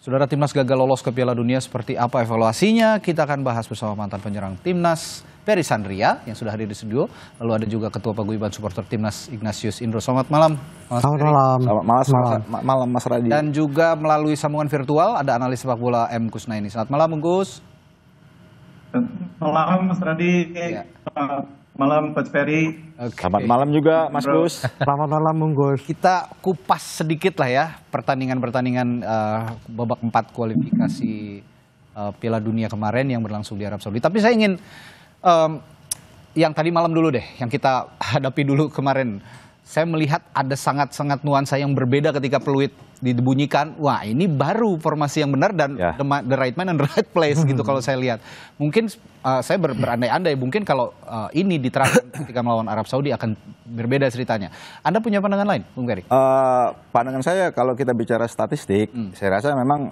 Saudara, Timnas gagal lolos ke Piala Dunia, seperti apa evaluasinya? Kita akan bahas bersama mantan penyerang Timnas, Ferry Sandria, yang sudah hadir di studio. Lalu ada juga Ketua Paguyuban Supporter Timnas, Ignatius Indro. Selamat malam, Mas Ferry. Selamat malam, Mas Radi. Dan juga melalui sambungan virtual ada analis sepak bola M. Kusnaini. Selamat malam, Bung Gus. Malam, Mas Radi. Ya. Malam, Coach Ferry. Selamat malam juga, Mas Gus. Selamat malam, Bung Gus. Kita kupas sedikit lah ya pertandingan-pertandingan babak 4 kualifikasi Piala Dunia kemarin yang berlangsung di Arab Saudi. Tapi saya ingin yang tadi malam dulu deh, yang kita hadapi dulu kemarin. Saya melihat ada sangat-sangat nuansa yang berbeda ketika peluit dibunyikan. Wah, ini baru formasi yang benar dan the right man and the right place gitu kalau saya lihat. Mungkin saya berandai-andai mungkin kalau ini diterapkan ketika melawan Arab Saudi akan berbeda ceritanya. Anda punya pandangan lain, Bung Ferry? Pandangan saya kalau kita bicara statistik, saya rasa memang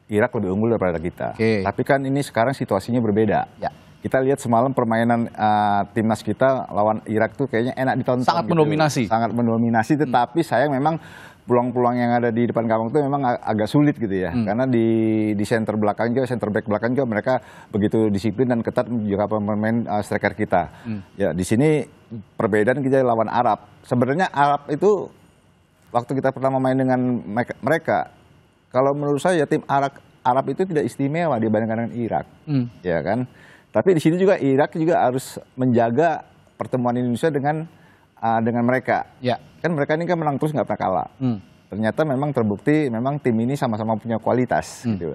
Irak lebih unggul daripada kita. Tapi kan ini sekarang situasinya berbeda. Ya. Kita lihat semalam permainan timnas kita lawan Irak tuh kayaknya enak ditonton. Sangat mendominasi. Sangat mendominasi, tetapi sayang memang peluang-peluang yang ada di depan gawang itu memang agak sulit gitu ya. Karena di center belakang juga, center back belakang juga mereka begitu disiplin dan ketat juga pemain striker kita. Ya, di sini perbedaan kita lawan Arab. Sebenarnya Arab itu waktu kita pertama main dengan mereka, kalau menurut saya tim Arab itu tidak istimewa dibandingkan dengan Irak. Ya kan? Tapi di sini juga Irak juga harus menjaga pertemuan Indonesia dengan mereka. Ya. Kan mereka ini kan menang terus nggak pernah kalah. Ternyata memang terbukti memang tim ini sama-sama punya kualitas. Gitu.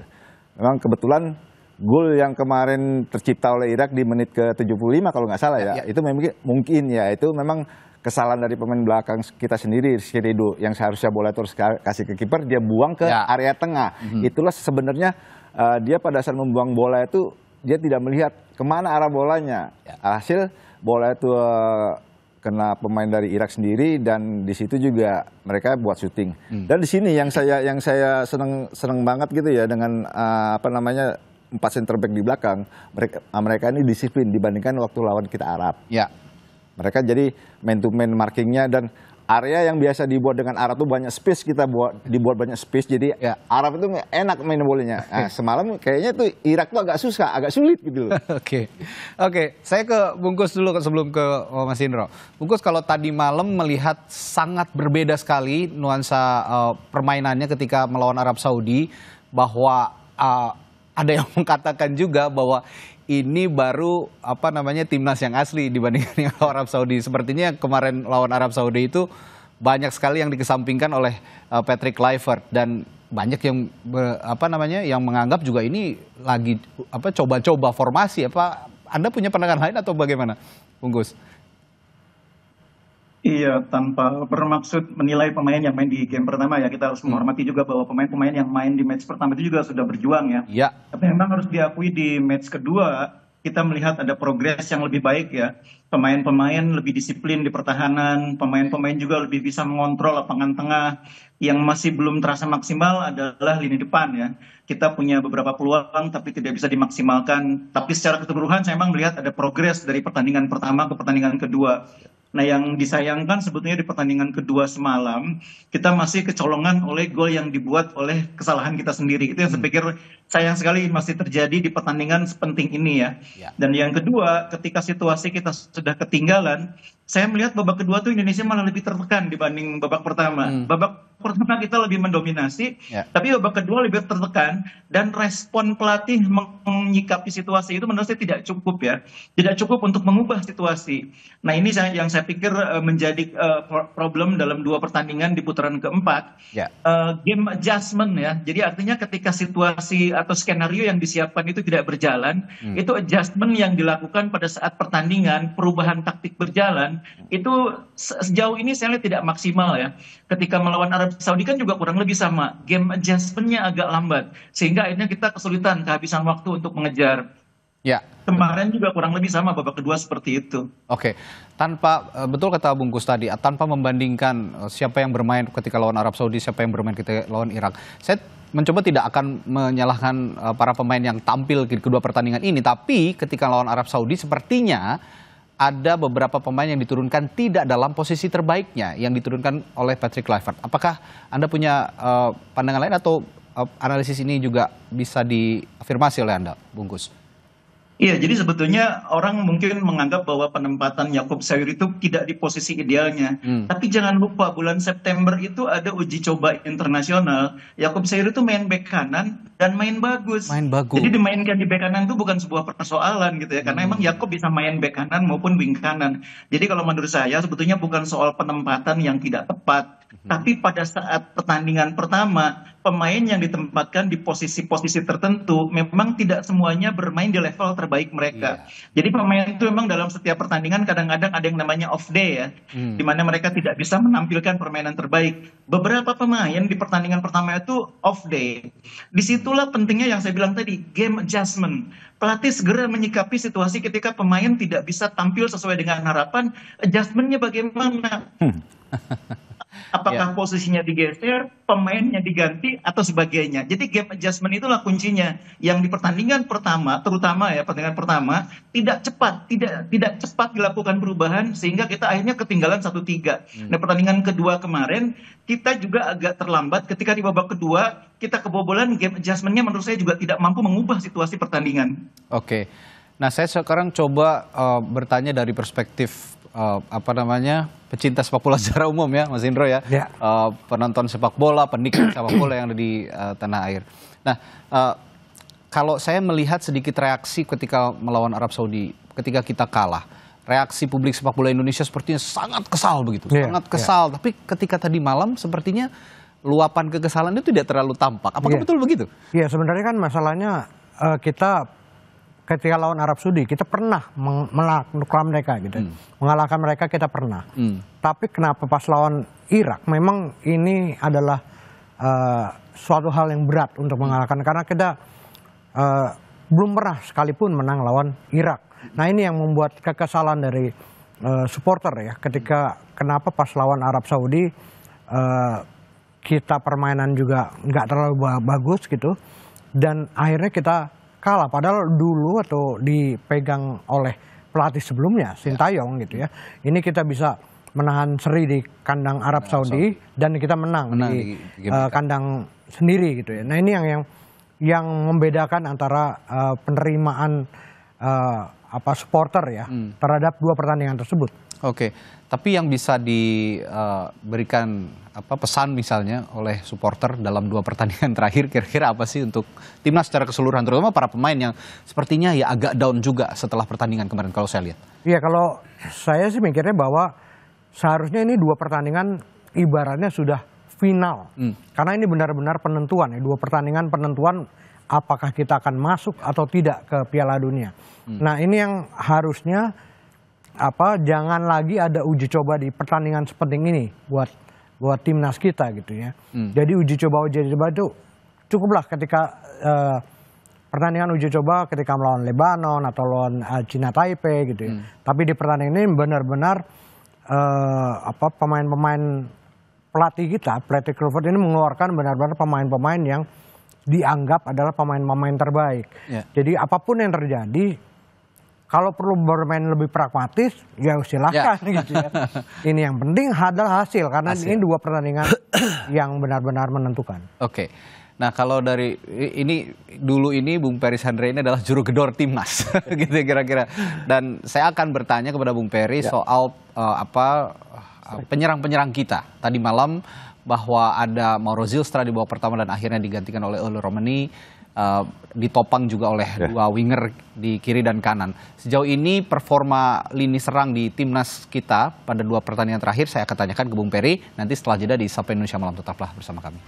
Memang kebetulan gol yang kemarin tercipta oleh Irak di menit ke-75 kalau nggak salah ya. Itu mungkin ya itu memang kesalahan dari pemain belakang kita sendiri, Sirido, yang seharusnya bola itu harus kasih ke kiper, dia buang ke area tengah. Itulah sebenarnya dia pada saat membuang bola itu dia tidak melihat kemana arah bolanya. Hasil bola itu kena pemain dari Irak sendiri dan di situ juga mereka buat syuting. Dan di sini yang saya seneng banget gitu ya dengan 4 center back di belakang. Mereka ini disiplin dibandingkan waktu lawan kita Arab. Ya. Mereka jadi man to man markingnya dan area yang biasa dibuat dengan Arab tuh banyak space, kita dibuat banyak space, jadi Arab itu enak main bolanya. Nah, semalam kayaknya tuh Irak tuh agak susah, agak sulit gitu loh. Oke, saya ke Bungkus dulu sebelum ke Mas Indro. Bungkus, kalau tadi malam melihat sangat berbeda sekali nuansa permainannya ketika melawan Arab Saudi, bahwa ada yang mengatakan juga bahwa ini baru timnas yang asli dibandingkan dengan Arab Saudi. Sepertinya kemarin lawan Arab Saudi itu banyak sekali yang dikesampingkan oleh Patrick Kluivert dan banyak yang yang menganggap juga ini lagi coba-coba formasi. Anda punya pandangan lain atau bagaimana, Bung Gus? Iya, tanpa bermaksud menilai pemain yang main di game pertama ya, kita harus menghormati juga bahwa pemain-pemain yang main di match pertama itu juga sudah berjuang ya. Tapi memang harus diakui di match kedua kita melihat ada progres yang lebih baik ya. Pemain-pemain lebih disiplin di pertahanan, pemain-pemain juga lebih bisa mengontrol lapangan tengah. Yang masih belum terasa maksimal adalah lini depan ya. Kita punya beberapa peluang tapi tidak bisa dimaksimalkan. Tapi secara keseluruhan saya memang melihat ada progres dari pertandingan pertama ke pertandingan kedua. Nah, yang disayangkan sebetulnya di pertandingan kedua semalam, kita masih kecolongan oleh gol yang dibuat oleh kesalahan kita sendiri. Itu yang saya pikir sayang sekali masih terjadi di pertandingan sepenting ini ya. Dan yang kedua, ketika situasi kita sudah ketinggalan, saya melihat babak kedua tuh Indonesia malah lebih tertekan dibanding babak pertama. Babak pertama kita lebih mendominasi, tapi babak kedua lebih tertekan dan respon pelatih menyikapi situasi itu menurut saya tidak cukup ya. Tidak cukup untuk mengubah situasi. Nah, ini yang saya pikir menjadi problem dalam 2 pertandingan di putaran keempat. Game adjustment ya. Jadi artinya ketika situasi atau skenario yang disiapkan itu tidak berjalan, itu adjustment yang dilakukan pada saat pertandingan, perubahan taktik berjalan, itu sejauh ini saya lihat tidak maksimal ya. Ketika melawan Arab Saudi kan juga kurang lebih sama. Game adjustment-nya agak lambat. Sehingga akhirnya kita kesulitan, kehabisan waktu untuk mengejar. Kemarin juga kurang lebih sama babak kedua seperti itu. Betul kata Bung Gus tadi, tanpa membandingkan siapa yang bermain ketika lawan Arab Saudi, siapa yang bermain ketika lawan Irak. Saya mencoba tidak akan menyalahkan para pemain yang tampil di kedua pertandingan ini, tapi ketika lawan Arab Saudi sepertinya ada beberapa pemain yang diturunkan tidak dalam posisi terbaiknya yang diturunkan oleh Patrick Kluivert. Apakah Anda punya pandangan lain atau analisis ini juga bisa diafirmasi oleh Anda, Bungkus? Iya, jadi sebetulnya orang mungkin menganggap bahwa penempatan Yakob Sayur itu tidak di posisi idealnya. Tapi jangan lupa bulan September itu ada uji coba internasional. Yakob Sayur itu main bek kanan dan main bagus. Jadi dimainkan di bek kanan itu bukan sebuah persoalan gitu ya. Karena emang Yakob bisa main bek kanan maupun wing kanan. Jadi kalau menurut saya sebetulnya bukan soal penempatan yang tidak tepat. Tapi pada saat pertandingan pertama, pemain yang ditempatkan di posisi-posisi tertentu memang tidak semuanya bermain di level terbaik mereka. Jadi pemain itu memang dalam setiap pertandingan kadang-kadang ada yang namanya off day ya, di mana mereka tidak bisa menampilkan permainan terbaik. Beberapa pemain di pertandingan pertama itu off day. Disitulah pentingnya yang saya bilang tadi, game adjustment. Pelatih segera menyikapi situasi ketika pemain tidak bisa tampil sesuai dengan harapan, adjustmentnya bagaimana? Apakah posisinya digeser, pemainnya diganti, atau sebagainya. Jadi game adjustment itulah kuncinya. Yang di pertandingan pertama, terutama ya pertandingan pertama, tidak cepat dilakukan perubahan sehingga kita akhirnya ketinggalan 1-3. Nah pertandingan kedua kemarin, kita juga agak terlambat ketika di babak kedua, kita kebobolan game adjustmentnya menurut saya juga tidak mampu mengubah situasi pertandingan. Oke, nah saya sekarang coba bertanya dari perspektif pecinta sepak bola secara umum ya, Mas Indro ya, penonton sepak bola, penikmat sepak bola yang ada di tanah air. Nah, kalau saya melihat sedikit reaksi ketika melawan Arab Saudi, ketika kita kalah, reaksi publik sepak bola Indonesia sepertinya sangat kesal begitu, sangat kesal. Tapi ketika tadi malam sepertinya luapan kekesalan itu tidak terlalu tampak. Apakah betul begitu? Iya, sebenarnya kan masalahnya kita ketika lawan Arab Saudi kita pernah mengalahkan mereka gitu. Mengalahkan mereka kita pernah. Tapi kenapa pas lawan Irak memang ini adalah suatu hal yang berat untuk mengalahkan karena kita belum pernah sekalipun menang lawan Irak. Nah, ini yang membuat kekesalan dari supporter ya ketika kenapa pas lawan Arab Saudi kita permainan juga nggak terlalu bagus gitu dan akhirnya kita kalah padahal dulu atau dipegang oleh pelatih sebelumnya Sintayong gitu ya. Ini kita bisa menahan seri di kandang Arab Saudi dan kita menang di kandang sendiri gitu ya. Nah, ini yang membedakan antara penerimaan supporter ya terhadap dua pertandingan tersebut. Oke, tapi yang bisa diberikan pesan misalnya oleh supporter dalam dua pertandingan terakhir kira-kira apa sih untuk timnas secara keseluruhan, terutama para pemain yang sepertinya ya agak down juga setelah pertandingan kemarin kalau saya lihat. Iya, kalau saya sih mikirnya bahwa seharusnya ini dua pertandingan ibaratnya sudah final. Karena ini benar-benar penentuan ya, dua pertandingan penentuan apakah kita akan masuk atau tidak ke Piala Dunia. Nah, ini yang harusnya jangan lagi ada uji coba di pertandingan sepenting ini buat timnas kita gitu ya. Jadi uji coba itu cukuplah ketika pertandingan uji coba ketika melawan Lebanon atau lawan Cina Taipei gitu ya. Tapi di pertandingan ini benar-benar pemain-pemain pelatih kita, pelatih Kluivert ini mengeluarkan benar-benar pemain-pemain yang dianggap adalah pemain-pemain terbaik. Jadi apapun yang terjadi, kalau perlu bermain lebih pragmatis, ya silahkan gitu ya. Ini yang penting adalah hasil, karena ini dua pertandingan yang benar-benar menentukan. Oke, nah kalau dari ini Bung Peri Sandre ini adalah juru gedor timnas, gitu kira-kira. Dan saya akan bertanya kepada Bung Peri soal penyerang-penyerang kita. Tadi malam bahwa ada Mauro Zylstra di babak pertama dan akhirnya digantikan oleh Ole Romani. Ditopang juga oleh dua winger di kiri dan kanan. Sejauh ini performa lini serang di timnas kita pada dua pertandingan terakhir saya akan tanyakan ke Bung Peri nanti setelah jeda di Sapa Indonesia Malam. Tetaplah bersama kami.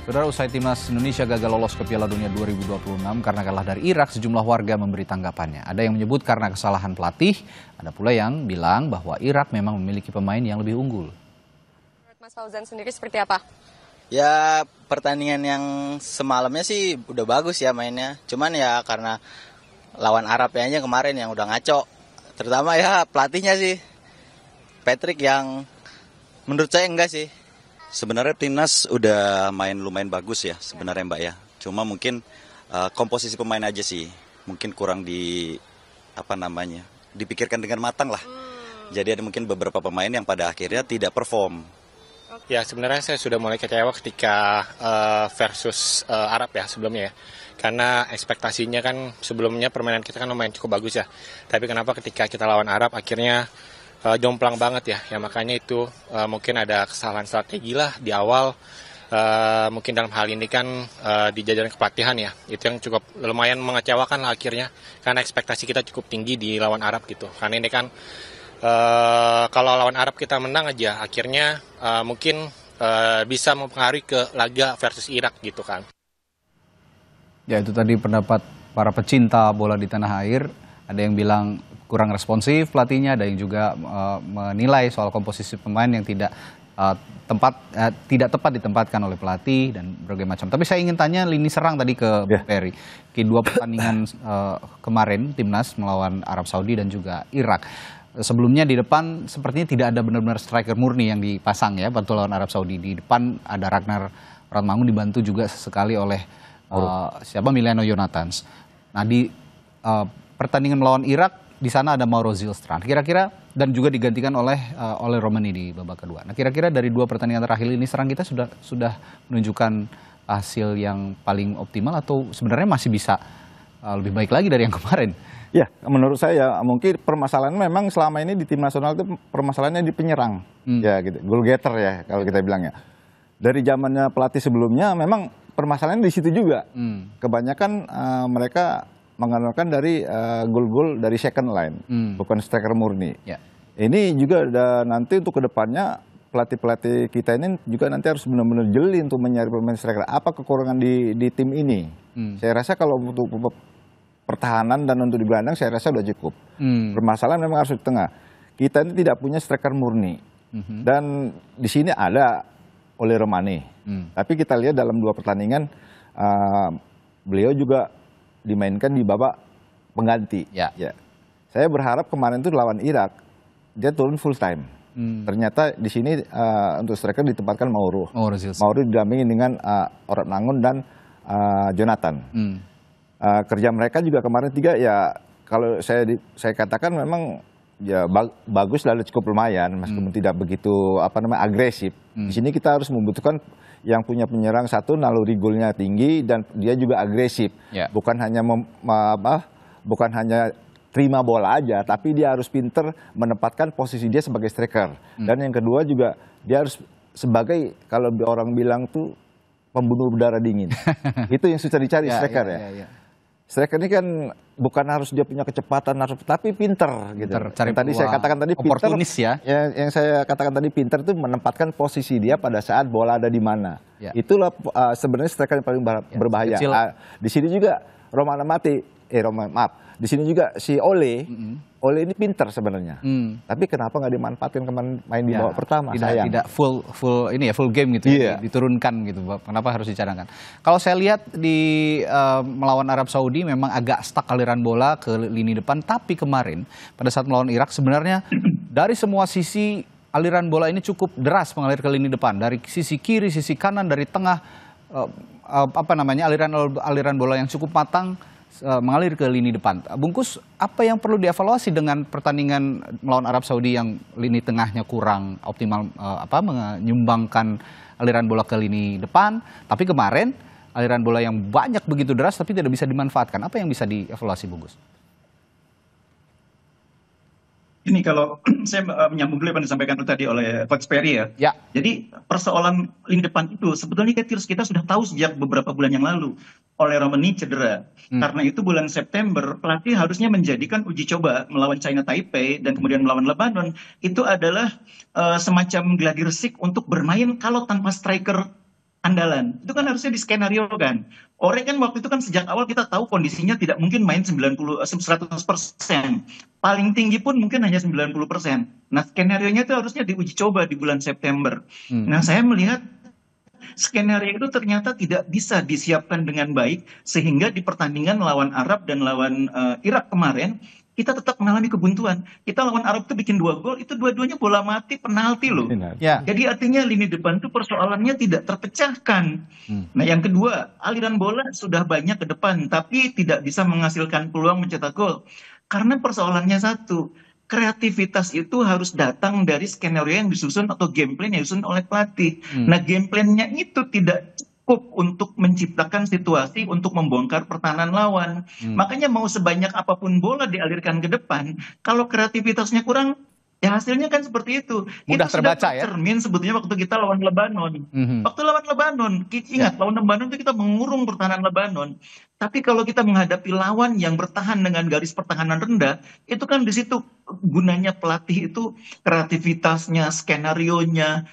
Saudara, usai timnas Indonesia gagal lolos ke Piala Dunia 2026 karena kalah dari Irak, sejumlah warga memberi tanggapannya. Ada yang menyebut karena kesalahan pelatih, ada pula yang bilang bahwa Irak memang memiliki pemain yang lebih unggul. Menurut Mas Fauzan sendiri seperti apa? Ya, pertandingan yang semalamnya sih udah bagus ya mainnya. Cuman ya karena lawan Arab aja kemarin yang udah ngaco. Terutama ya pelatihnya sih, Patrick, yang menurut saya enggak sih. Sebenarnya timnas udah main lumayan bagus ya sebenarnya Mbak ya. Cuma mungkin komposisi pemain aja sih. Mungkin kurang dipikirkan dengan matang lah. Jadi ada mungkin beberapa pemain yang pada akhirnya tidak perform. Ya sebenarnya saya sudah mulai kecewa ketika versus Arab ya sebelumnya ya. Karena ekspektasinya kan sebelumnya permainan kita kan lumayan cukup bagus ya. Tapi kenapa ketika kita lawan Arab akhirnya jomplang banget ya. Ya makanya itu mungkin ada kesalahan strategi lah di awal. Mungkin dalam hal ini kan di jajaran kepelatihan ya. Itu yang cukup lumayan mengecewakan lah akhirnya. Karena ekspektasi kita cukup tinggi di lawan Arab gitu. Karena ini kan kalau lawan Arab kita menang aja, akhirnya mungkin bisa mempengaruhi ke laga versus Irak gitu kan. Ya itu tadi pendapat para pecinta bola di tanah air. Ada yang bilang kurang responsif pelatihnya, ada yang juga menilai soal komposisi pemain yang tidak tepat ditempatkan oleh pelatih dan berbagai macam. Tapi saya ingin tanya lini serang tadi ke Bung Peri. Kedua pertandingan kemarin timnas melawan Arab Saudi dan juga Irak. Sebelumnya di depan sepertinya tidak ada benar-benar striker murni yang dipasang ya bantu lawan Arab Saudi. Di depan ada Ragnar Ratmangun dibantu juga sesekali oleh Emiliano Jonathans. Nah di pertandingan melawan Irak di sana ada Mauro Zilstrand. Kira-kira dan juga digantikan oleh Romani di babak kedua. Nah kira-kira dari dua pertandingan terakhir ini serang kita sudah menunjukkan hasil yang paling optimal atau sebenarnya masih bisa lebih baik lagi dari yang kemarin? Ya, menurut saya mungkin permasalahan memang selama ini di tim nasional itu permasalahannya di penyerang, ya gitu, goal getter ya kalau kita bilangnya. Dari zamannya pelatih sebelumnya memang permasalahannya di situ juga. Kebanyakan mereka mengandalkan dari gol-gol dari second line, bukan striker murni. Ya. Ini juga nanti untuk kedepannya pelatih-pelatih kita ini juga nanti harus benar-benar jeli untuk mencari pemain striker. Apa kekurangan di tim ini? Saya rasa kalau untuk pertahanan dan untuk di gelandang saya rasa sudah cukup. Permasalahan memang harus di tengah. Kita ini tidak punya striker murni. Dan di sini ada oleh Romani. Tapi kita lihat dalam dua pertandingan beliau juga dimainkan di babak pengganti. Ya. Saya berharap kemarin itu lawan Irak dia turun full time. Ternyata di sini untuk striker ditempatkan Mauro didampingi dengan Ratmangun dan Jonathan. Kerja mereka juga kemarin tiga ya kalau saya katakan memang ya bagus lalu cukup lumayan meskipun tidak begitu agresif. Di sini kita harus membutuhkan yang punya penyerang satu naluri golnya tinggi dan dia juga agresif. Bukan hanya bukan hanya terima bola aja tapi dia harus pinter menempatkan posisi dia sebagai striker. Dan yang kedua juga dia harus sebagai kalau orang bilang tuh pembunuh berdarah dingin. Itu yang susah dicari striker ya. Striker ini kan bukan harus dia punya kecepatan, tapi pinter gitu. Tadi saya katakan tadi pinter, ya. Yang saya katakan tadi pinter itu menempatkan posisi dia pada saat bola ada di mana. Itulah sebenarnya striker yang paling berbahaya. Di sini juga di sini juga si Ole ini pinter sebenarnya. Tapi kenapa nggak dimanfaatkan kemarin main di babak pertama? Tidak full game gitu ya, diturunkan gitu. Kenapa harus dicadangkan? Kalau saya lihat di melawan Arab Saudi memang agak stuck aliran bola ke lini depan, tapi kemarin pada saat melawan Irak sebenarnya dari semua sisi aliran bola ini cukup deras mengalir ke lini depan, dari sisi kiri, sisi kanan, dari tengah aliran bola yang cukup matang mengalir ke lini depan. Bungkus, apa yang perlu dievaluasi dengan pertandingan melawan Arab Saudi yang lini tengahnya kurang optimal, menyumbangkan aliran bola ke lini depan, tapi kemarin aliran bola yang banyak begitu deras tapi tidak bisa dimanfaatkan. Apa yang bisa dievaluasi, Bungkus? Ini kalau saya menyambung dulu apa yang disampaikan tadi oleh Coach Perry ya. Jadi persoalan lini depan itu sebetulnya kita sudah tahu sejak beberapa bulan yang lalu. Oleh Romani cedera. Karena itu bulan September pelatih harusnya menjadikan uji coba melawan China Taipei dan kemudian melawan Lebanon itu adalah semacam gladi resik untuk bermain kalau tanpa striker andalan. Itu kan harusnya diskenario kan. Ore kan waktu itu kan sejak awal kita tahu kondisinya tidak mungkin main 100%. Paling tinggi pun mungkin hanya 90%. Nah, skenario-nya itu harusnya diuji coba di bulan September. Nah, saya melihat skenario itu ternyata tidak bisa disiapkan dengan baik sehingga di pertandingan lawan Arab dan lawan Irak kemarin kita tetap mengalami kebuntuan. Kita lawan Arab itu bikin 2 gol, itu dua-duanya bola mati penalti loh. Jadi artinya lini depan itu persoalannya tidak terpecahkan. Nah yang kedua, aliran bola sudah banyak ke depan, tapi tidak bisa menghasilkan peluang mencetak gol. Karena persoalannya satu, kreativitas itu harus datang dari skenario yang disusun atau game plan yang disusun oleh pelatih. Nah, game plan-nya itu tidak cukup untuk menciptakan situasi untuk membongkar pertahanan lawan. Makanya mau sebanyak apapun bola dialirkan ke depan, kalau kreativitasnya kurang, ya hasilnya kan seperti itu. Mudah Itu sudah terbaca ya. tercermin sebetulnya waktu kita lawan Lebanon. Waktu lawan Lebanon, ingat lawan Lebanon itu kita mengurung pertahanan Lebanon. Tapi kalau kita menghadapi lawan yang bertahan dengan garis pertahanan rendah, itu kan di situ gunanya pelatih itu kreativitasnya, skenarionya,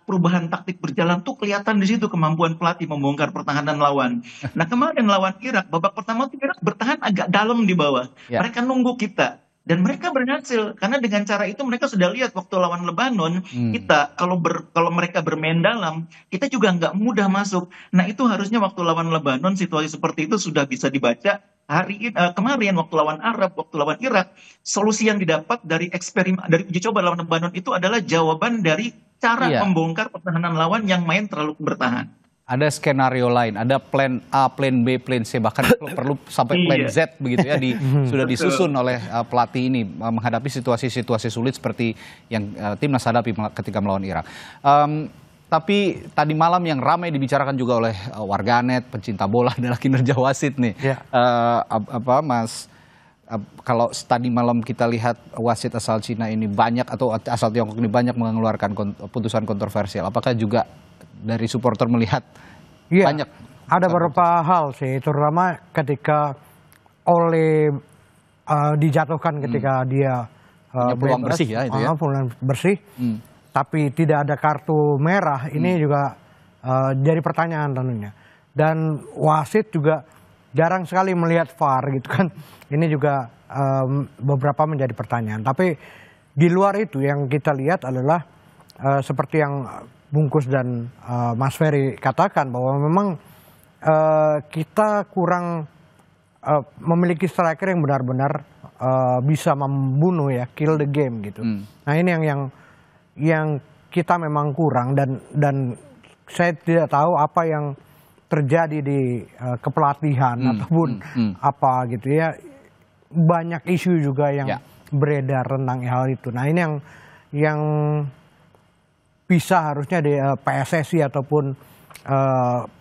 perubahan taktik berjalan tuh kelihatan di situ kemampuan pelatih membongkar pertahanan lawan. Nah, kemarin lawan Irak, babak pertama tuh Irak bertahan agak dalam di bawah. Mereka nunggu kita. Dan mereka berhasil karena dengan cara itu mereka sudah lihat waktu lawan Lebanon kita kalau mereka bermain dalam kita juga nggak mudah masuk. Nah, itu harusnya waktu lawan Lebanon situasi seperti itu sudah bisa dibaca. Kemarin waktu lawan Arab, waktu lawan Irak, solusi yang didapat dari eksperimen dari uji coba lawan Lebanon itu adalah jawaban dari cara membongkar pertahanan lawan yang main terlalu bertahan. Ada skenario lain, ada plan A, plan B, plan C, bahkan perlu sampai plan Z begitu ya, sudah disusun oleh pelatih ini menghadapi situasi-situasi sulit seperti yang timnas hadapi ketika melawan Irak. Tapi tadi malam yang ramai dibicarakan juga oleh warganet, pencinta bola adalah kinerja wasit nih. Mas? Kalau tadi malam kita lihat wasit asal Cina ini banyak atau asal Tiongkok ini banyak mengeluarkan putusan kontroversial. Apakah juga dari supporter melihat banyak? Ada beberapa hal sih, terutama ketika dijatuhkan ketika dia peluang bersih ya itu ya. Peluang bersih. Tapi tidak ada kartu merah, ini juga jadi pertanyaan tentunya. Dan wasit juga jarang sekali melihat VAR gitu kan. Ini juga beberapa menjadi pertanyaan. Tapi di luar itu yang kita lihat adalah seperti yang Bungkus dan Mas Ferry katakan bahwa memang kita kurang memiliki striker yang benar-benar bisa membunuh ya, kill the game gitu. Nah, ini yang kita memang kurang dan saya tidak tahu apa yang terjadi di kepelatihan ataupun apa gitu ya. Banyak isu juga yang beredar tentang hal itu. Nah, ini yang bisa harusnya di PSSI ataupun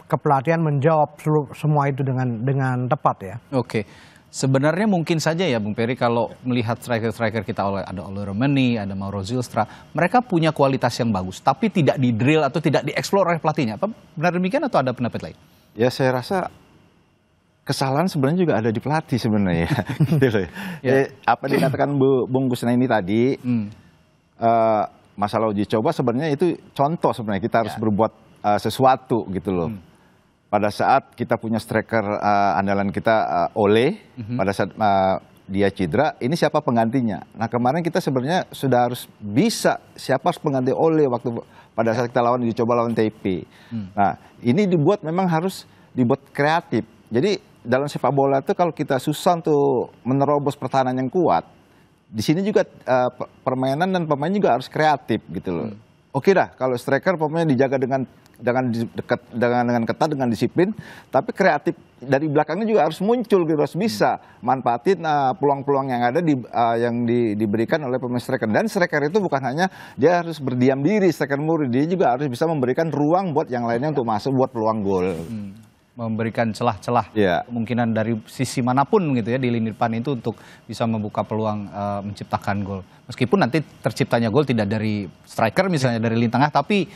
kepelatihan menjawab semua itu dengan tepat ya. Oke. Sebenarnya mungkin saja ya Bung Peri kalau melihat striker-striker kita ada Oli Romani, ada Mauro Zylstra, mereka punya kualitas yang bagus tapi tidak di drill atau tidak dieksplor oleh pelatihnya. Apa benar demikian atau ada pendapat lain? Ya, saya rasa kesalahan sebenarnya juga ada di pelatih sebenarnya. Gitu loh. Apa dikatakan Bung Kusna ini tadi, masalah uji coba sebenarnya itu contoh sebenarnya kita harus berbuat sesuatu gitu loh. Pada saat kita punya striker andalan kita Ole, pada saat dia cedera, ini siapa penggantinya? Nah, kemarin kita sebenarnya sudah harus bisa siapa harus pengganti Ole waktu pada saat kita uji coba lawan TP. Nah, ini memang harus dibuat kreatif. Jadi dalam sepak bola itu kalau kita susah untuk menerobos pertahanan yang kuat, di sini juga permainan dan pemain juga harus kreatif gitu loh. Oke dah, kalau striker pemain dijaga dengan ketat, dengan disiplin, tapi kreatif dari belakangnya juga harus muncul gitu, harus bisa manfaatin peluang-peluang yang ada yang diberikan oleh pemain striker. Dan striker itu bukan hanya dia harus berdiam diri, striker murni, dia juga harus bisa memberikan ruang buat yang lainnya untuk masuk buat peluang gol. Memberikan celah-celah kemungkinan dari sisi manapun gitu ya di lini depan itu untuk bisa membuka peluang menciptakan gol. Meskipun nanti terciptanya gol tidak dari striker misalnya dari lini tengah, tapi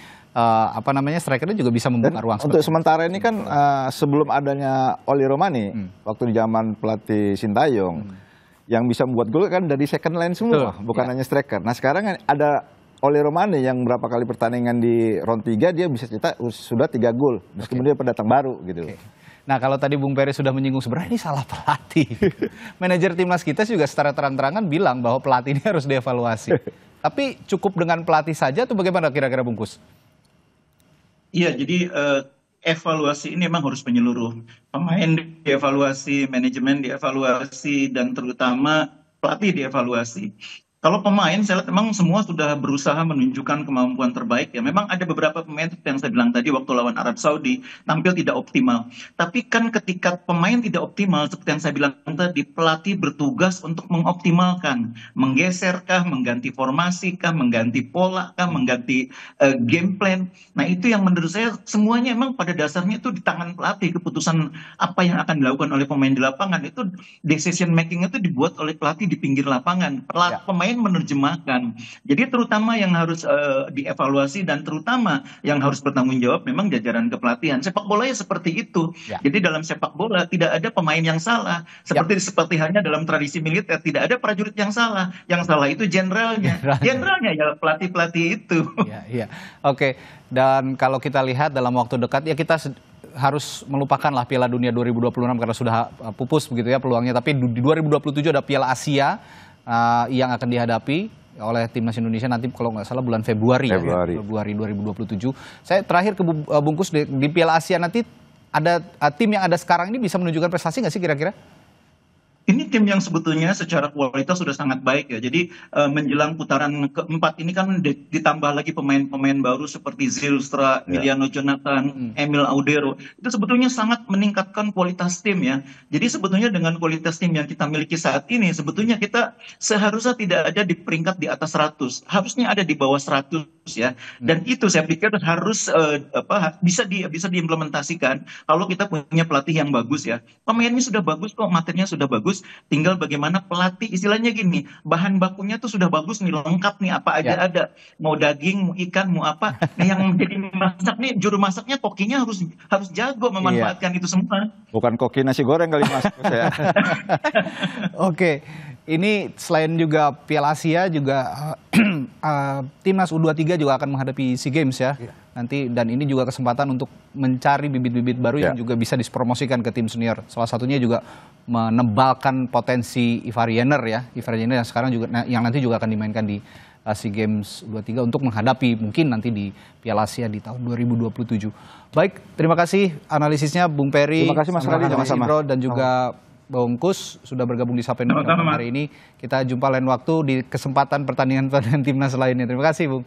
strikernya juga bisa membuka ruang. Untuk sementara ini kan sebelum adanya Oli Romani waktu di zaman pelatih Sintayong yang bisa membuat gol kan dari second line semua, bukan hanya striker. Nah, sekarang ada Oli Romani yang berapa kali pertandingan di round 3 dia bisa cetak sudah 3 gol. Meskipun dia pendatang baru gitu. Nah, kalau tadi Bung Peri sudah menyinggung sebenarnya ini salah pelatih. Manajer timnas kita juga secara terang-terangan bilang bahwa pelatih ini harus dievaluasi. Tapi cukup dengan pelatih saja atau bagaimana kira-kira Bungkus? Iya, jadi evaluasi ini memang harus menyeluruh. Pemain dievaluasi, manajemen dievaluasi, dan terutama pelatih dievaluasi. Kalau pemain, saya lihat memang semua sudah berusaha menunjukkan kemampuan terbaik ya. Memang ada beberapa pemain seperti yang saya bilang tadi waktu lawan Arab Saudi tampil tidak optimal. Tapi kan ketika pemain tidak optimal seperti yang saya bilang tadi, pelatih bertugas untuk mengoptimalkan, menggeserkah, mengganti formasi kah, mengganti pola kah, mengganti game plan. Nah itu yang menurut saya semuanya emang pada dasarnya itu di tangan pelatih. Keputusan apa yang akan dilakukan oleh pemain di lapangan itu decision making itu dibuat oleh pelatih di pinggir lapangan. Pemain menerjemahkan. Jadi terutama yang harus dievaluasi dan terutama yang harus bertanggung jawab memang jajaran kepelatihan. Sepak bola ya seperti itu. Jadi dalam sepak bola tidak ada pemain yang salah. Seperti halnya dalam tradisi militer tidak ada prajurit yang salah. Yang salah itu jenderalnya. Jenderalnya ya pelatih-pelatih itu. Iya. Oke. Dan kalau kita lihat dalam waktu dekat ya kita harus melupakanlah Piala Dunia 2026 karena sudah pupus begitu ya peluangnya. Tapi di 2027 ada Piala Asia yang akan dihadapi oleh timnas Indonesia nanti kalau nggak salah bulan Februari. Februari 2027. Saya terakhir ke Bungkus di Piala Asia nanti ada tim yang ada sekarang ini bisa menunjukkan prestasi nggak sih kira-kira? Ini tim yang sebetulnya secara kualitas sudah sangat baik ya. Jadi menjelang putaran keempat ini kan ditambah lagi pemain-pemain baru seperti Zylstra, Emiliano Jonathan, Emil Audero. Itu sebetulnya sangat meningkatkan kualitas tim ya. Jadi sebetulnya dengan kualitas tim yang kita miliki saat ini, sebetulnya kita seharusnya tidak ada di peringkat di atas 100. Harusnya ada di bawah 100 ya. Dan itu saya pikir harus bisa diimplementasikan kalau kita punya pelatih yang bagus ya. Pemainnya sudah bagus kok, materinya sudah bagus. Tinggal bagaimana pelatih, istilahnya gini, bahan bakunya tuh sudah bagus nih, lengkap nih, apa aja ada, mau daging, mau ikan, mau apa. Nah yang jadi masak nih, juru masaknya, kokinya harus jago memanfaatkan itu semua. Bukan koki nasi goreng kali Mas. Oke, ini selain juga Piala Asia juga timnas U23 juga akan menghadapi SEA Games ya. Nanti dan ini juga kesempatan untuk mencari bibit-bibit baru yang juga bisa dipromosikan ke tim senior. Salah satunya juga menebalkan potensi Ivar Jenner ya. Ivar Jenner yang sekarang juga yang nanti juga akan dimainkan di SEA Games 23 untuk menghadapi mungkin nanti di Piala Asia di tahun 2027. Baik, terima kasih analisisnya Bung Peri. Terima kasih Mas Radi sama-sama. Dan juga Bung Kus sudah bergabung di Sapa Indonesia hari ini. Kita jumpa lain waktu di kesempatan pertandingan timnas lainnya. Terima kasih Bung.